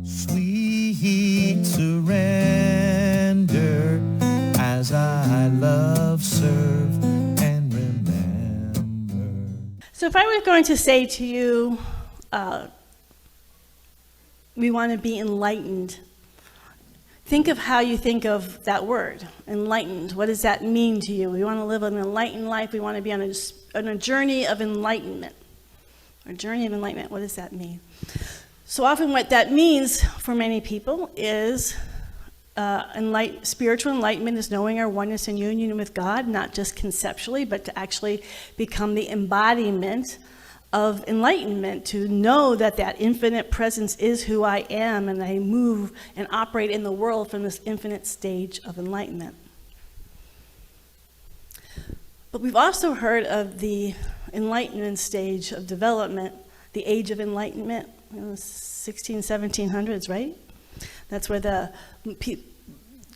Sweet surrender as I love, serve, and remember. So if I were going to say to you, we want to be enlightened, think of how you think of that word, enlightened. What does that mean to you? We want to live an enlightened life. We want to be on a journey of enlightenment. A journey of enlightenment, what does that mean? So often what that means for many people is spiritual enlightenment is knowing our oneness and union with God, not just conceptually, but to actually become the embodiment of enlightenment, to know that that infinite presence is who I am, and I move and operate in the world from this infinite stage of enlightenment. But we've also heard of the enlightenment stage of development, the age of enlightenment, 1700s, right? That's where the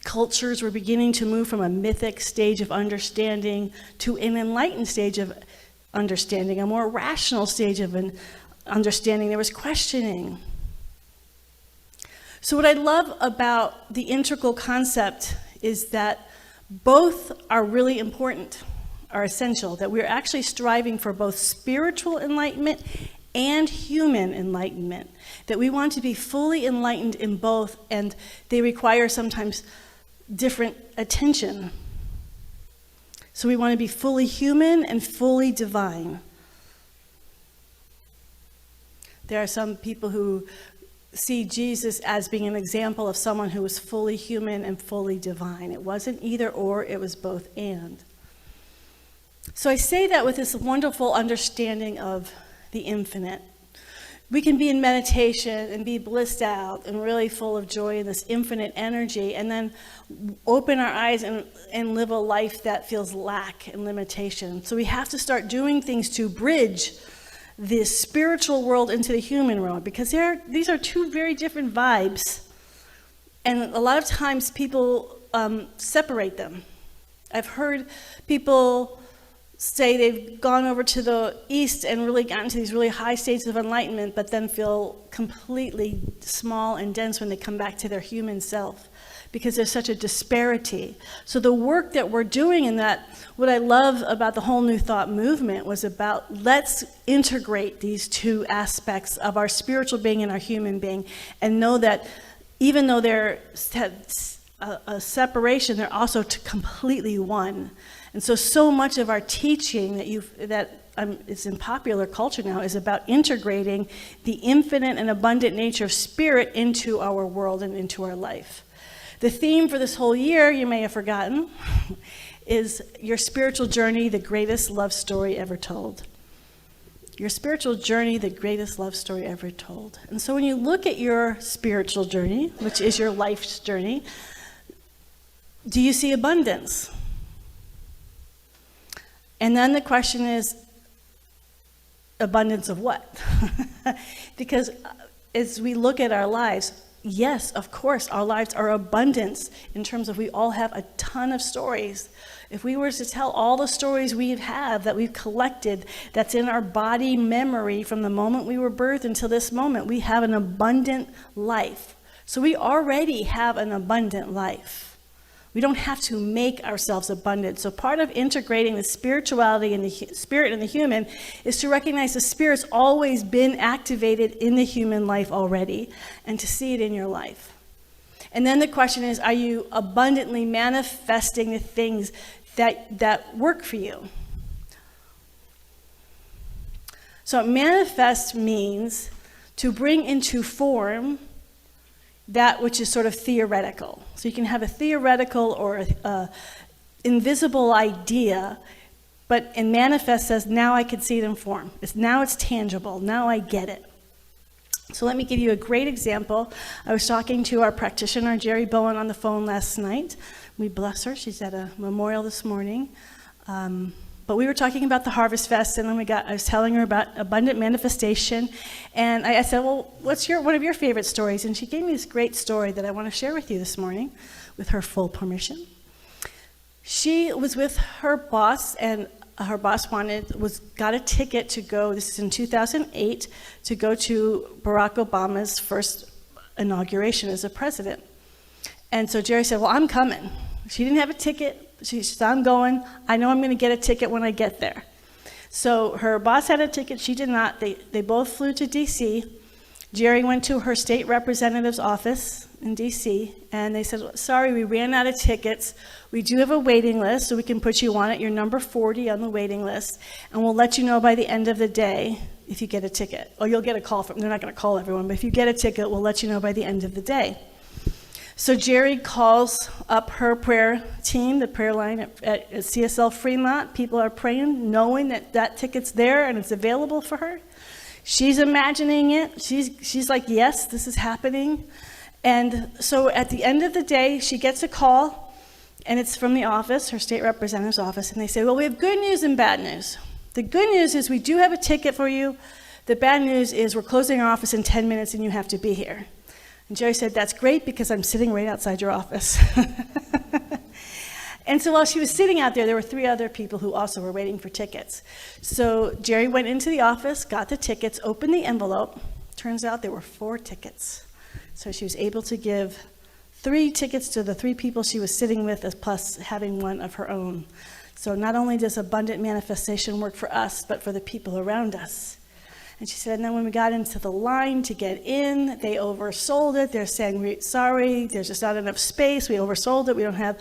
cultures were beginning to move from a mythic stage of understanding to an enlightened stage of understanding, a more rational stage of an understanding. There was questioning. So what I love about the integral concept is that both are really important, are essential, that we're actually striving for both spiritual enlightenment and human enlightenment, that we want to be fully enlightened in both, and they require sometimes different attention. So we want to be fully human and fully divine. There are some people who see Jesus as being an example of someone who was fully human and fully divine. It wasn't either or, it was both and. So I say that with this wonderful understanding of the infinite. We can be in meditation and be blissed out and really full of joy in this infinite energy, and then open our eyes and live a life that feels lack and limitation. So we have to start doing things to bridge this spiritual world into the human world, because these are two very different vibes, and a lot of times people separate them. I've heard people say they've gone over to the east and really gotten to these really high states of enlightenment, but then feel completely small and dense when they come back to their human self, because there's such a disparity. So the work that we're doing in that, what I love about the whole New Thought movement was about, let's integrate these two aspects of our spiritual being and our human being, and know that even though they're a separation, they're also completely one. And so much of our teaching that is in popular culture now is about integrating the infinite and abundant nature of spirit into our world and into our life. The theme for this whole year, you may have forgotten, is your spiritual journey, the greatest love story ever told. Your spiritual journey, the greatest love story ever told. And so when you look at your spiritual journey, which is your life's journey, do you see abundance? And then the question is, abundance of what? Because as we look at our lives, yes, of course, our lives are abundance in terms of we all have a ton of stories. If we were to tell all the stories we have that we've collected, that's in our body memory from the moment we were birthed until this moment, we have an abundant life. So we already have an abundant life. We don't have to make ourselves abundant. So part of integrating the spirituality and the spirit and the human is to recognize the spirit's always been activated in the human life already, and to see it in your life. And then the question is, are you abundantly manifesting the things that work for you? So manifest means to bring into form that which is sort of theoretical. So you can have a theoretical or a invisible idea, and manifest says, now I can see it in form. Now it's tangible. Now I get it. So let me give you a great example. I was talking to our practitioner, Jerry Bowen, on the phone last night. We bless her. She's at a memorial this morning. But we were talking about the Harvest Fest, and then I was telling her about abundant manifestation, and I said, well, what's one of your favorite stories? And she gave me this great story that I want to share with you this morning, with her full permission. She was with her boss, and her boss got a ticket to go, this is in 2008, to go to Barack Obama's first inauguration as a president. And so Jerry said, well, I'm coming. She didn't have a ticket. She said, I'm going. I know I'm going to get a ticket when I get there. So her boss had a ticket. She did not. They both flew to D.C. Jerry went to her state representative's office in D.C., and they said, sorry, we ran out of tickets. We do have a waiting list, so we can put you on it. You're number 40 on the waiting list, and we'll let you know by the end of the day if you get a ticket. Or you'll get a call from, they're not going to call everyone, but if you get a ticket, we'll let you know by the end of the day. So Jerry calls up her prayer team, the prayer line at CSL Fremont. People are praying, knowing that that ticket's there and it's available for her. She's imagining it. She's like, yes, this is happening. And so at the end of the day, she gets a call, and it's from the office, her state representative's office, and they say, well, we have good news and bad news. The good news is we do have a ticket for you. The bad news is we're closing our office in 10 minutes and you have to be here. And Jerry said, that's great because I'm sitting right outside your office. And so while she was sitting out there were 3 other people who also were waiting for tickets. So Jerry went into the office, got the tickets, opened the envelope. Turns out there were 4 tickets. So she was able to give 3 tickets to the 3 people she was sitting with, plus having one of her own. So not only does abundant manifestation work for us, but for the people around us. And she said, and then when we got into the line to get in, they oversold it. They're saying, sorry, there's just not enough space. We oversold it. We don't have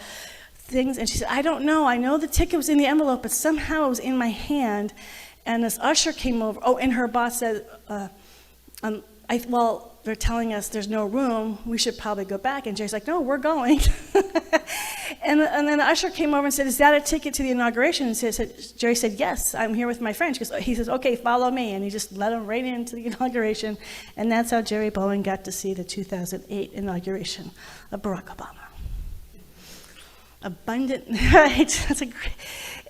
things. And she said, I don't know. I know the ticket was in the envelope, but somehow it was in my hand. And this usher came over. Oh, and her boss said, well, they're telling us there's no room. We should probably go back. And Jerry's like, no, we're going. and then the usher came over and said, is that a ticket to the inauguration? And Jerry said, yes, I'm here with my friend. He says, okay, follow me. And he just led him right into the inauguration. And that's how Jerry Bowen got to see the 2008 inauguration of Barack Obama. Abundant, right? That's a great,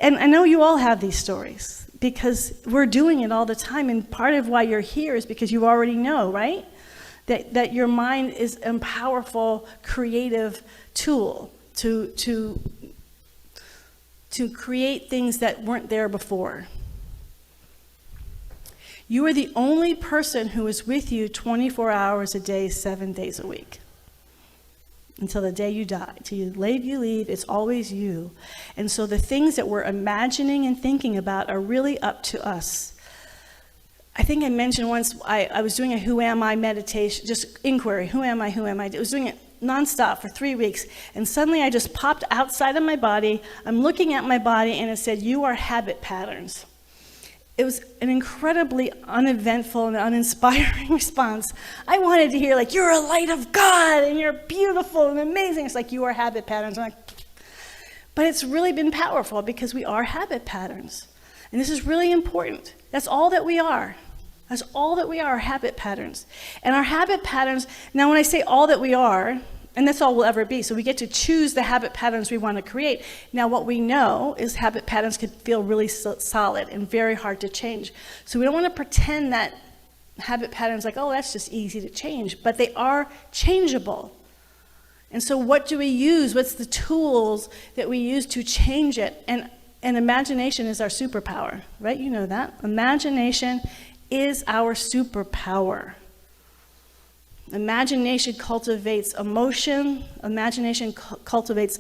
and I know you all have these stories because we're doing it all the time. And part of why you're here is because you already know, right? That your mind is a powerful, creative tool to create things that weren't there before. You are the only person who is with you 24 hours a day, 7 days a week. Until the day you die. Till you leave, it's always you. And so the things that we're imagining and thinking about are really up to us. I think I mentioned once, I was doing a who am I meditation, just inquiry, who am I? I was doing it nonstop for 3 weeks, and suddenly I just popped outside of my body. I'm looking at my body, and it said, you are habit patterns. It was an incredibly uneventful and uninspiring response. I wanted to hear, like, you're a light of God, and you're beautiful and amazing. It's like, you are habit patterns. I'm like, but it's really been powerful because we are habit patterns. And this is really important. That's all that we are. That's all that we are habit patterns. And our habit patterns, now when I say all that we are, and that's all we'll ever be, so we get to choose the habit patterns we want to create. Now what we know is habit patterns can feel really solid and very hard to change. So we don't want to pretend that habit patterns like, oh, that's just easy to change, but they are changeable. And so what do we use? What's the tools that we use to change it? And imagination is our superpower, right? You know that. Imagination is our superpower. Imagination cultivates emotion. Imagination cultivates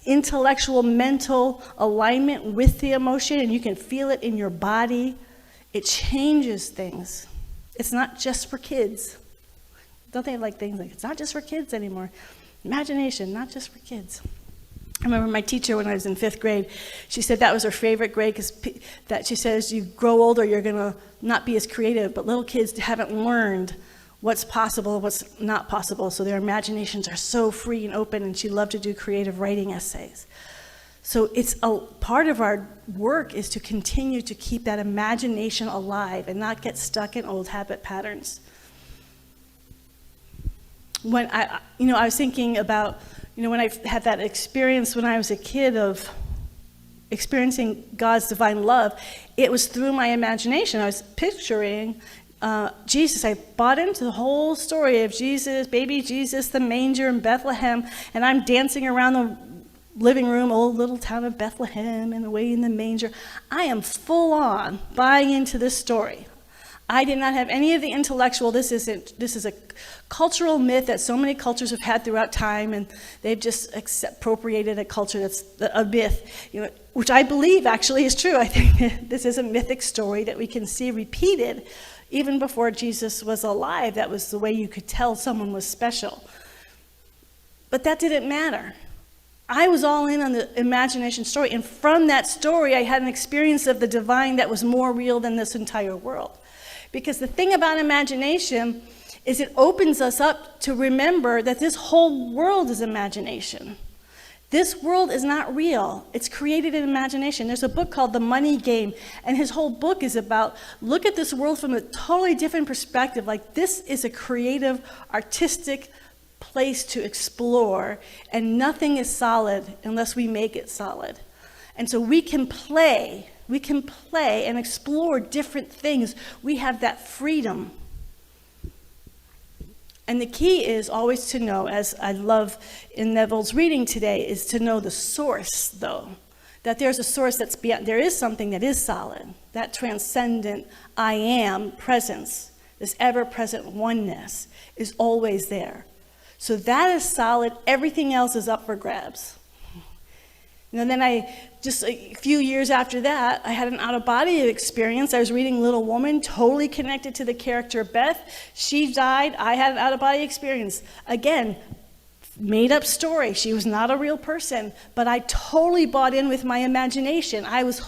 intellectual, mental alignment with the emotion, and you can feel it in your body. It changes things. It's not just for kids. Don't they like things like, it's not just for kids anymore. Imagination, not just for kids. I remember my teacher when I was in 5th grade, she said that was her favorite grade because that she says you grow older, you're going to not be as creative, but little kids haven't learned what's possible, what's not possible, so their imaginations are so free and open, and she loved to do creative writing essays. So it's a part of our work is to continue to keep that imagination alive and not get stuck in old habit patterns. When I was thinking about, when I had that experience when I was a kid of experiencing God's divine love, it was through my imagination. I was picturing Jesus. I bought into the whole story of Jesus, baby Jesus, the manger in Bethlehem, and I'm dancing around the living room, old little town of Bethlehem, and away in the manger. I am full on buying into this story. I did not have any of the intellectual, this is a cultural myth that so many cultures have had throughout time, and they've just appropriated a culture that's a myth, which I believe actually is true. I think this is a mythic story that we can see repeated even before Jesus was alive. That was the way you could tell someone was special. But that didn't matter. I was all in on the imagination story, and from that story I had an experience of the divine that was more real than this entire world. Because the thing about imagination is it opens us up to remember that this whole world is imagination. This world is not real. It's created in imagination. There's a book called The Money Game, and his whole book is about, look at this world from a totally different perspective. Like, this is a creative, artistic place to explore, and nothing is solid unless we make it solid. And so we can play and explore different things. We have that freedom. And the key is always to know, as I love in Neville's reading today, is to know the source, though. That there's a source that's beyond, there is something that is solid. That transcendent I am presence, this ever-present oneness, is always there. So that is solid. Everything else is up for grabs. And then just a few years after that, I had an out-of-body experience. I was reading Little Woman, totally connected to the character Beth. She died. I had an out-of-body experience. Again, made-up story. She was not a real person, but I totally bought in with my imagination. I was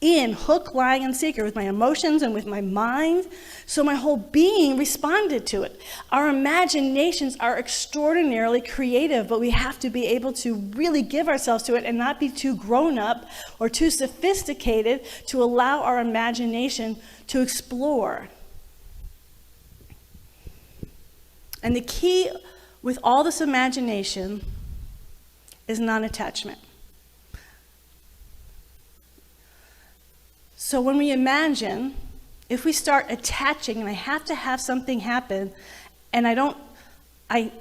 in hook, line, and sinker with my emotions and with my mind. So my whole being responded to it. Our imaginations are extraordinarily creative, but we have to be able to really give ourselves to it and not be too grown up or too sophisticated to allow our imagination to explore. And the key with all this imagination is non-attachment. So when we imagine, if we start attaching, and I have to have something happen, and and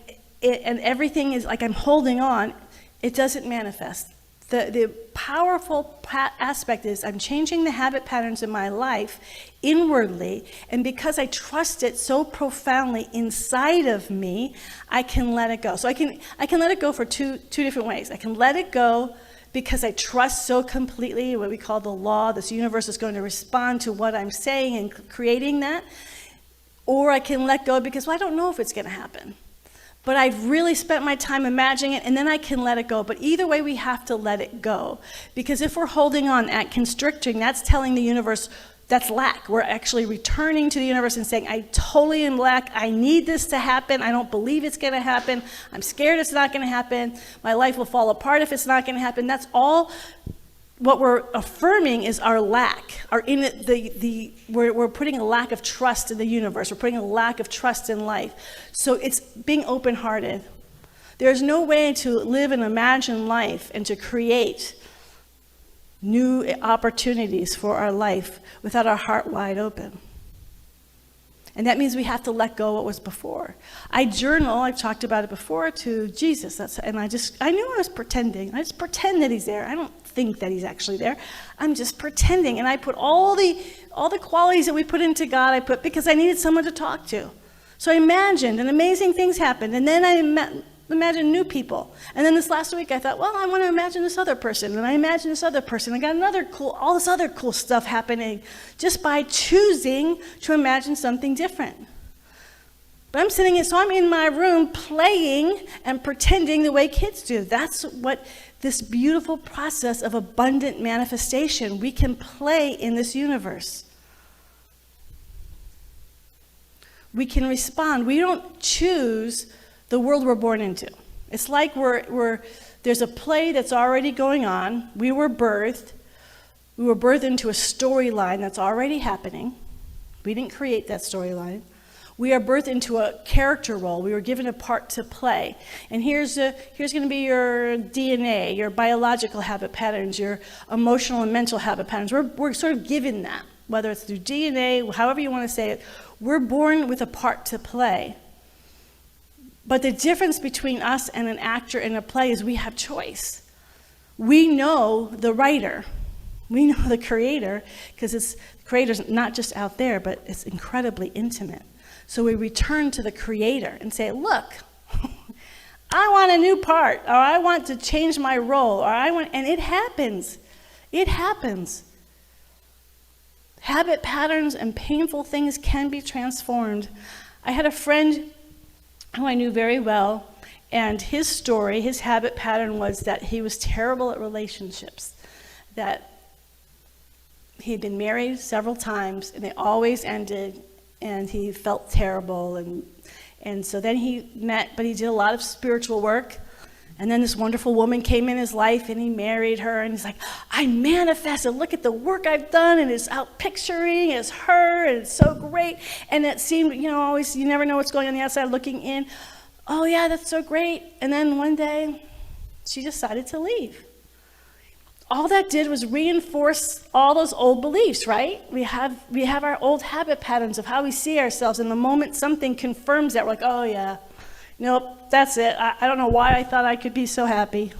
everything is like I'm holding on, it doesn't manifest. The powerful aspect is I'm changing the habit patterns in my life inwardly, and because I trust it so profoundly inside of me, I can let it go. So I can let it go for two different ways. I can let it go because I trust so completely what we call the law, this universe is going to respond to what I'm saying and creating that. Or I can let go because, well, I don't know if it's going to happen. But I've really spent my time imagining it, and then I can let it go. But either way, we have to let it go. Because if we're holding on at constricting, that's telling the universe that's lack. We're actually returning to the universe and saying, I totally am lack. I need this to happen. I don't believe it's going to happen. I'm scared it's not going to happen. My life will fall apart if it's not going to happen. That's all what we're affirming is our lack. We're putting a lack of trust in the universe. We're putting a lack of trust in life. So it's being open-hearted. There's no way to live an imagined life and to create new opportunities for our life without our heart wide open. And that means we have to let go what was before. I journal, I've talked about it before, to Jesus. I knew I was pretending. I just pretend that he's there. I don't think that he's actually there. I'm just pretending. And I put all the qualities that we put into God, because I needed someone to talk to. So I imagined, and amazing things happened. And then I imagine new people. And then this last week I thought, well, I want to imagine this other person. And I imagined this other person. I got all this other cool stuff happening just by choosing to imagine something different. But I'm in my room playing and pretending the way kids do. That's what this beautiful process of abundant manifestation, we can play in this universe. We can respond. We don't choose the world we're born into. It's like there's a play that's already going on. We were birthed into a storyline that's already happening. We didn't create that storyline. We are birthed into a character role. We were given a part to play. And here's going to be your DNA, your biological habit patterns, your emotional and mental habit patterns. We're sort of given that, whether it's through DNA, however you want to say it. We're born with a part to play. But the difference between us and an actor in a play is we have choice. We know the writer. We know the Creator, because the Creator's not just out there, but it's incredibly intimate. So we return to the Creator and say, look, I want a new part, or I want to change my role, and it happens. It happens. Habit patterns and painful things can be transformed. I had a friend who I knew very well, and his story, his habit pattern was that he was terrible at relationships, that he had been married several times, and they always ended, and he felt terrible, and so then he met, but he did a lot of spiritual work, and then this wonderful woman came in his life, and he married her, and he's like, I manifested, look at the work I've done, and it's out picturing, it's her, and it's so great, and it seemed, always, you never know what's going on the outside looking in. Oh yeah, that's so great. And then one day, she decided to leave. All that did was reinforce all those old beliefs, right? We have our old habit patterns of how we see ourselves, and the moment something confirms that, we're like, oh yeah, nope, that's it. I don't know why I thought I could be so happy.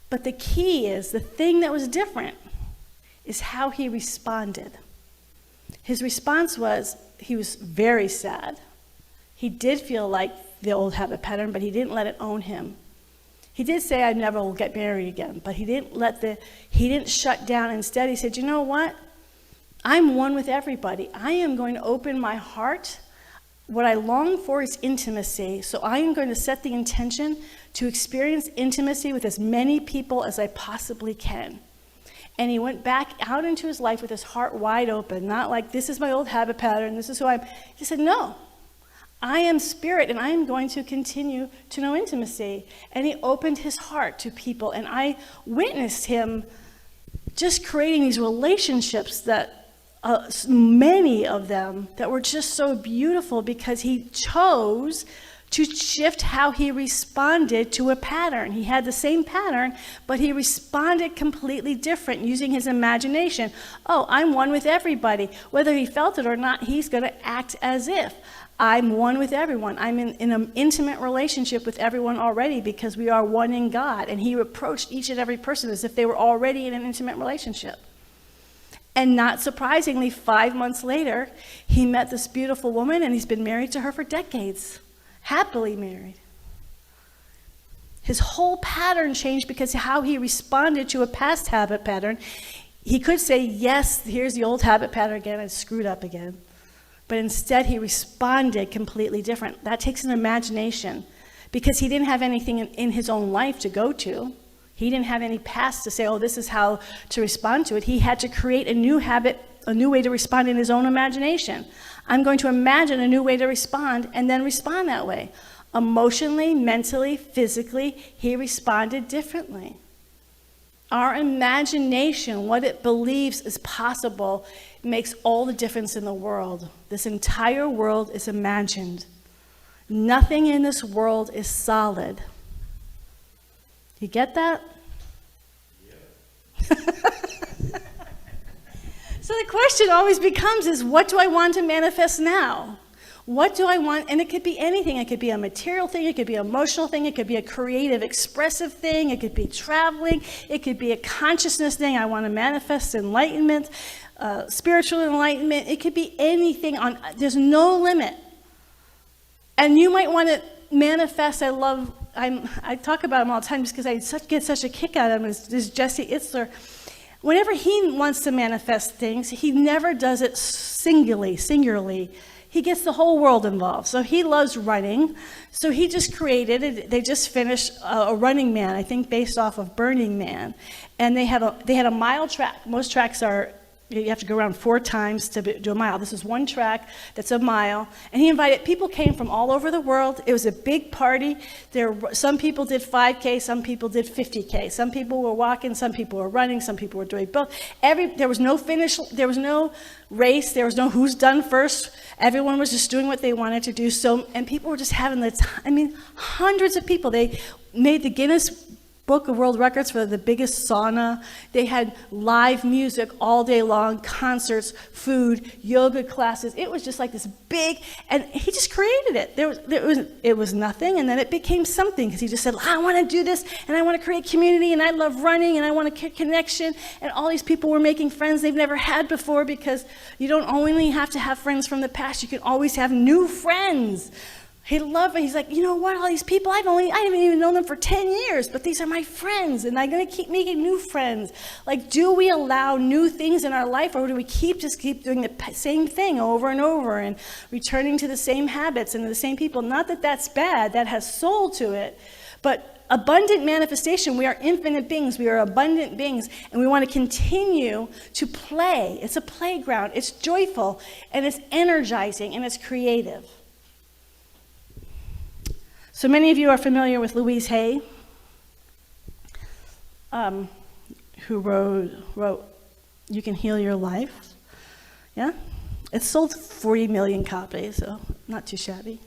But the key is, the thing that was different is how he responded. His response was, he was very sad. He did feel like the old habit pattern, but he didn't let it own him. He did say, I never will get married again, but he didn't shut down. Instead, he said, you know what? I'm one with everybody. I am going to open my heart. What I long for is intimacy, so I am going to set the intention to experience intimacy with as many people as I possibly can. And he went back out into his life with his heart wide open, not like, this is my old habit pattern, this is who I am. He said, no. I am spirit, and I am going to continue to know intimacy. And he opened his heart to people, and I witnessed him just creating these relationships that, many of them, that were just so beautiful because he chose to shift how he responded to a pattern. He had the same pattern, but he responded completely different using his imagination. Oh, I'm one with everybody. Whether he felt it or not, he's going to act as if. I'm one with everyone. I'm in an intimate relationship with everyone already because we are one in God. And he approached each and every person as if they were already in an intimate relationship. And not surprisingly, 5 months later, he met this beautiful woman, and he's been married to her for decades. Happily married. His whole pattern changed because of how he responded to a past habit pattern. He could say, yes, here's the old habit pattern again, I screwed up again. But instead, he responded completely different. That takes an imagination, because he didn't have anything in his own life to go to. He didn't have any past to say, oh, this is how to respond to it. He had to create a new habit, a new way to respond in his own imagination. I'm going to imagine a new way to respond and then respond that way. Emotionally, mentally, physically, he responded differently. Our imagination, what it believes is possible, makes all the difference in the world. This entire world is imagined. Nothing in this world is solid. You get that? Yeah. So the question always becomes is, what do I want to manifest now? What do I want? And it could be anything. It could be a material thing. It could be an emotional thing. It could be a creative, expressive thing. It could be traveling. It could be a consciousness thing. I want to manifest enlightenment, spiritual enlightenment. It could be anything. There's no limit. And you might want to manifest. I talk about him all the time just because I get such a kick out of him. Is Jesse Itzler. Whenever he wants to manifest things, he never does it singularly. He gets the whole world involved. So he loves running. So he just they just finished a Running Man, I think based off of Burning Man. And they had a mile track. Most tracks you have to go around 4 times to do a mile. This is one track that's a mile. And he invited, people came from all over the world. It was a big party. Some people did 5K, some people did 50K. Some people were walking, some people were running, some people were doing both. There was no finish, there was no race, there was no who's done first. Everyone was just doing what they wanted to do. And people were just having the time. I mean, hundreds of people. They made the Guinness Book of World Records for the biggest sauna. They had live music all day long, concerts, food, yoga classes. It was just like this big, and he just created it. It was nothing, and then it became something, because he just said, I want to do this, and I want to create community, and I love running, and I want to connection, and all these people were making friends they've never had before, because you don't only have to have friends from the past, you can always have new friends. He loved it. He's like, you know what, all these people, I haven't even known them for 10 years, but these are my friends, and I'm going to keep making new friends. Like, do we allow new things in our life, or do we keep doing the same thing over and over and returning to the same habits and the same people? Not that that's bad, that has soul to it, but abundant manifestation, we are infinite beings, we are abundant beings, and we want to continue to play. It's a playground, it's joyful, and it's energizing, and it's creative. So many of you are familiar with Louise Hay, who wrote You Can Heal Your Life. Yeah? It sold 40 million copies, so not too shabby.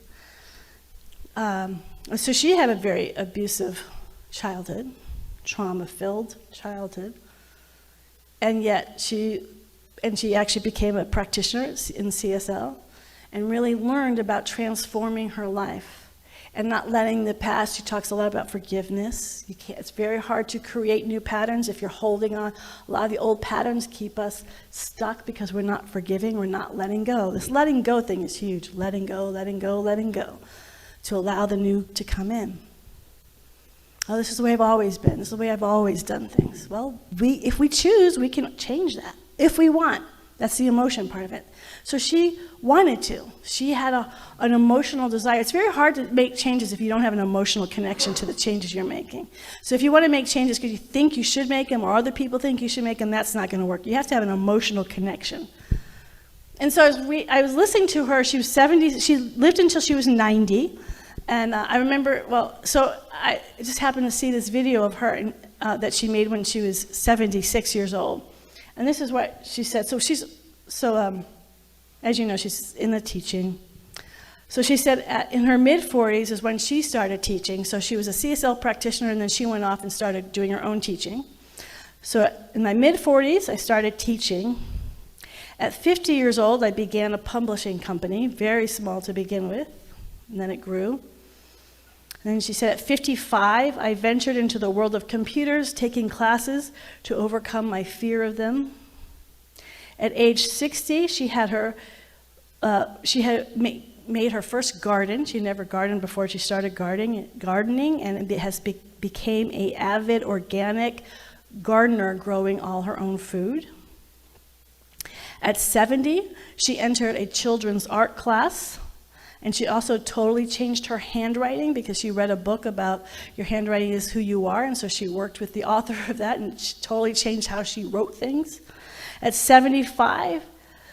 So she had a very abusive childhood, trauma-filled childhood, and yet she actually became a practitioner in CSL and really learned about transforming her life. And not letting the past. She talks a lot about forgiveness. It's very hard to create new patterns if you're holding on. A lot of the old patterns keep us stuck because we're not forgiving, we're not letting go. This letting go thing is huge. Letting go, letting go, letting go, to allow the new to come in. Oh, this is the way I've always been. This is the way I've always done things. Well, if we choose, we can change that if we want. That's the emotion part of it. So she wanted to. She had an emotional desire. It's very hard to make changes if you don't have an emotional connection to the changes you're making. So if you want to make changes because you think you should make them or other people think you should make them, that's not going to work. You have to have an emotional connection. And so I was listening to her. She was 70. She lived until she was 90. And I remember, so I just happened to see this video of her that she made when she was 76 years old. And this is what she said. As you know, she's in the teaching. So she said in her mid-40s is when she started teaching. So she was a CSL practitioner, and then she went off and started doing her own teaching. So in my mid-40s, I started teaching. At 50 years old, I began a publishing company, very small to begin with, and then it grew. And then she said at 55, I ventured into the world of computers, taking classes to overcome my fear of them. At age 60, she had made her first garden. She never gardened before she started gardening, and it became an avid organic gardener, growing all her own food. At 70, she entered a children's art class, and she also totally changed her handwriting because she read a book about your handwriting is who you are, and so she worked with the author of that, and she totally changed how she wrote things. At 75,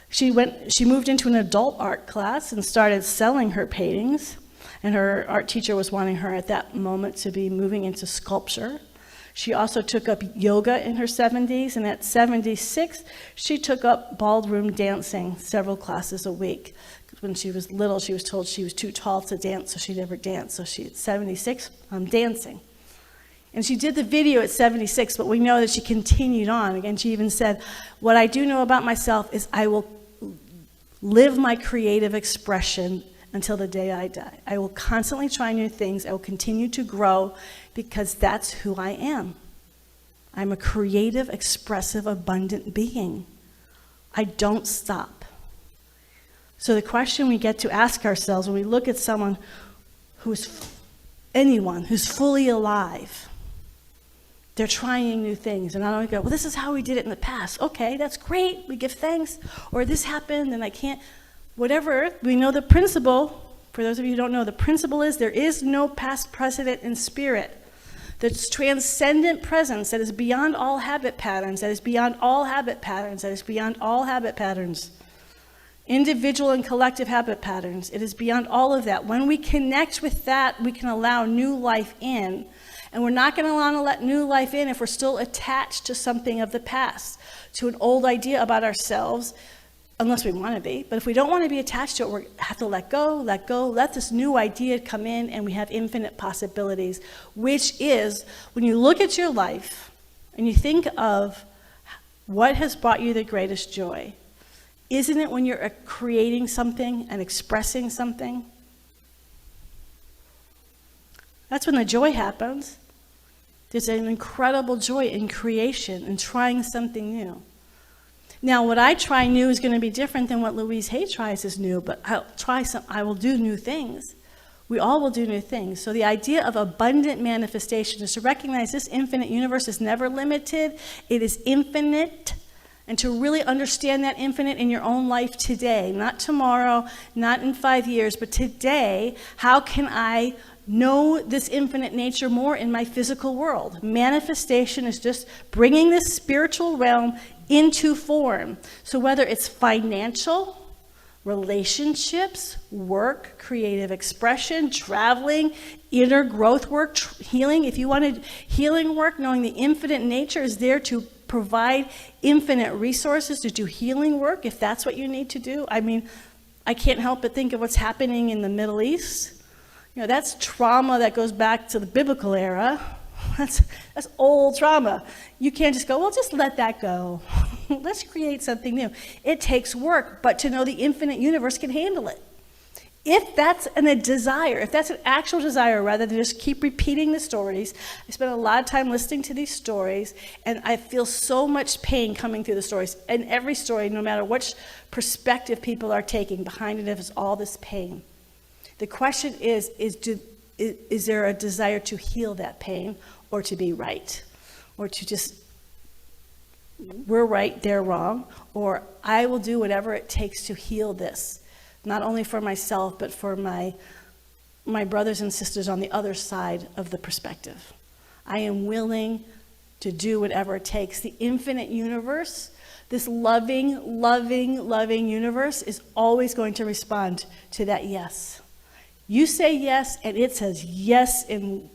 she moved into an adult art class and started selling her paintings, and her art teacher was wanting her at that moment to be moving into sculpture. She also took up yoga in her 70s, and at 76, she took up ballroom dancing, several classes a week. When she was little, she was told she was too tall to dance, so she never danced. So at 76, I'm dancing. And she did the video at 76, but we know that she continued on. Again, she even said, what I do know about myself is I will live my creative expression until the day I die. I will constantly try new things. I will continue to grow because that's who I am. I'm a creative, expressive, abundant being. I don't stop. So the question we get to ask ourselves when we look at someone anyone who's fully alive, they're trying new things. And I don't go, well, this is how we did it in the past. Okay, that's great. We give thanks. Or this happened and I can't, whatever. We know the principle. For those of you who don't know, the principle is there is no past precedent in spirit. There's transcendent presence that is beyond all habit patterns, that is beyond all habit patterns, that is beyond all habit patterns. Individual and collective habit patterns. It is beyond all of that. When we connect with that, we can allow new life in. And we're not going to want to let new life in if we're still attached to something of the past, to an old idea about ourselves, unless we want to be. But if we don't want to be attached to it, we have to let go, let this new idea come in, and we have infinite possibilities, which is, when you look at your life and you think of what has brought you the greatest joy, isn't it when you're creating something and expressing something? That's when the joy happens. There's an incredible joy in creation and trying something new. Now, what I try new is going to be different than what Louise Hay tries as new, but I will do new things. We all will do new things. So the idea of abundant manifestation is to recognize this infinite universe is never limited. It is infinite. And to really understand that infinite in your own life today, not tomorrow, not in 5 years, but today, how can I know this infinite nature more in my physical world? Manifestation is just bringing this spiritual realm into form. So whether it's financial, relationships, work, creative expression, traveling, inner growth work, healing. If you wanted healing work, knowing the infinite nature is there to provide infinite resources to do healing work, if that's what you need to do. I mean, I can't help but think of what's happening in the Middle East. You know, that's trauma that goes back to the biblical era. That's old trauma. You can't just go, well, just let that go. Let's create something new. It takes work, but to know the infinite universe can handle it. If that's a desire, if that's an actual desire, rather than just keep repeating the stories. I spend a lot of time listening to these stories, and I feel so much pain coming through the stories. And every story, no matter which perspective people are taking, behind it is all this pain. The question is there a desire to heal that pain, or to be right, or to just, we're right, they're wrong, or I will do whatever it takes to heal this, not only for myself, but for my brothers and sisters on the other side of the perspective. I am willing to do whatever it takes. The infinite universe, this loving, loving, loving universe is always going to respond to that yes. You say yes, and it says yes. And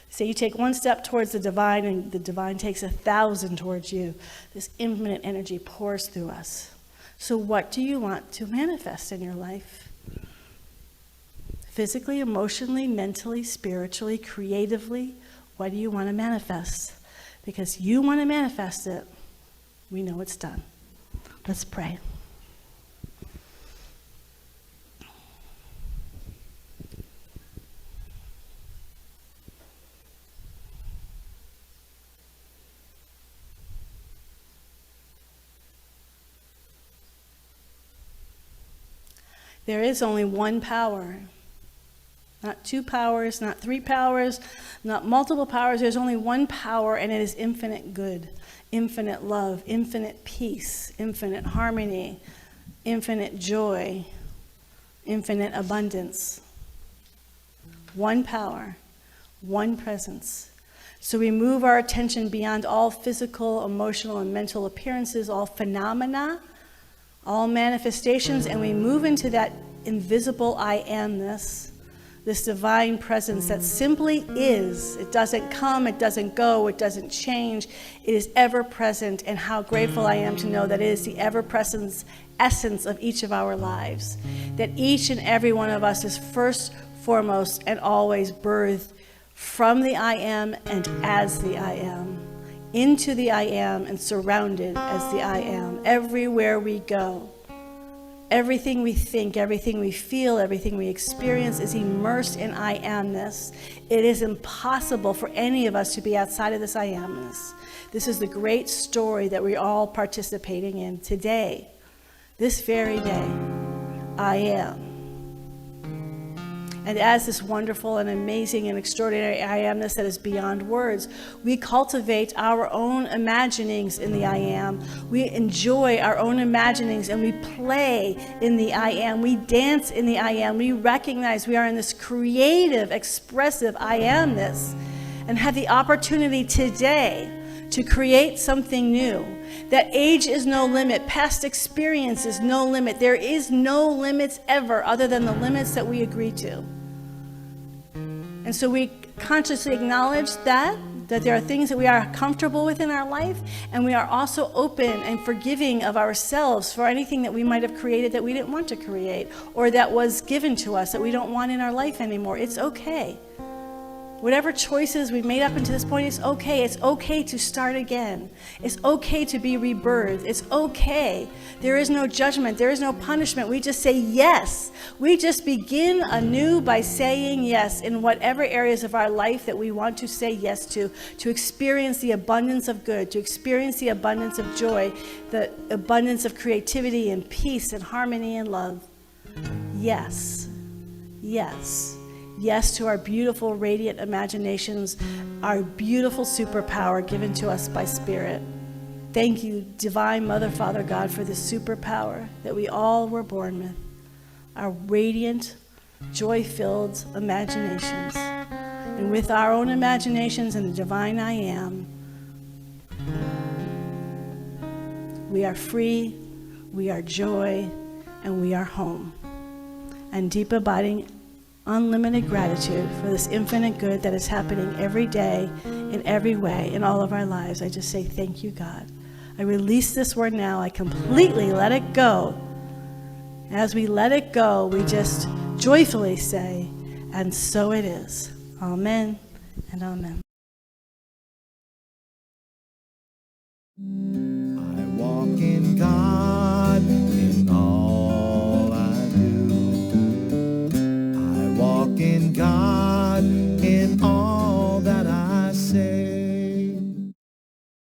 say you take one step towards the divine, and the divine takes 1,000 towards you. This infinite energy pours through us. So what do you want to manifest in your life? Physically, emotionally, mentally, spiritually, creatively, what do you want to manifest? Because you want to manifest it, we know it's done. Let's pray. There is only one power, not 2 powers, not 3 powers, not multiple powers. There's only one power, and it is infinite good, infinite love, infinite peace, infinite harmony, infinite joy, infinite abundance. One power, one presence. So we move our attention beyond all physical, emotional, and mental appearances, all phenomena, all manifestations, and we move into that invisible I am-ness, this divine presence that simply is. It doesn't come, it doesn't go, it doesn't change. It is ever present, and how grateful I am to know that it is the ever-present essence of each of our lives. That each and every one of us is first, foremost, and always birthed from the I am and as the I am. Into the I am and surrounded as the I am. Everywhere we go, everything we think, everything we feel, everything we experience is immersed in I amness. It is impossible for any of us to be outside of this I amness. This is the great story that we're all participating in today, this very day. I am. And as this wonderful and amazing and extraordinary I amness that is beyond words, we cultivate our own imaginings in the I am. We enjoy our own imaginings, and we play in the I am. We dance in the I am. We recognize we are in this creative, expressive I amness, and have the opportunity today to create something new. That age is no limit. Past experience is no limit. There is no limits ever other than the limits that we agree to. And so we consciously acknowledge that that there are things that we are comfortable with in our life, and we are also open and forgiving of ourselves for anything that we might have created that we didn't want to create, or that was given to us that we don't want in our life anymore. It's okay. Whatever choices we've made up until this point, it's okay. It's okay to start again. It's okay to be rebirthed. It's okay. There is no judgment. There is no punishment. We just say yes. We just begin anew by saying yes in whatever areas of our life that we want to say yes to experience the abundance of good, to experience the abundance of joy, the abundance of creativity and peace and harmony and love. Yes. Yes. Yes to our beautiful, radiant imaginations, our beautiful superpower given to us by Spirit. Thank you, Divine Mother, Father God, for this superpower that we all were born with. Our radiant, joy-filled imaginations. And with our own imaginations and the Divine I Am, we are free, we are joy, and we are home. And deep abiding unlimited gratitude for this infinite good that is happening every day, in every way, in all of our lives. I just say thank you, God. I release this word now. I completely let it go. As we let it go, we just joyfully say, and so it is. Amen and amen. I walk in God in all I do. I walk in God.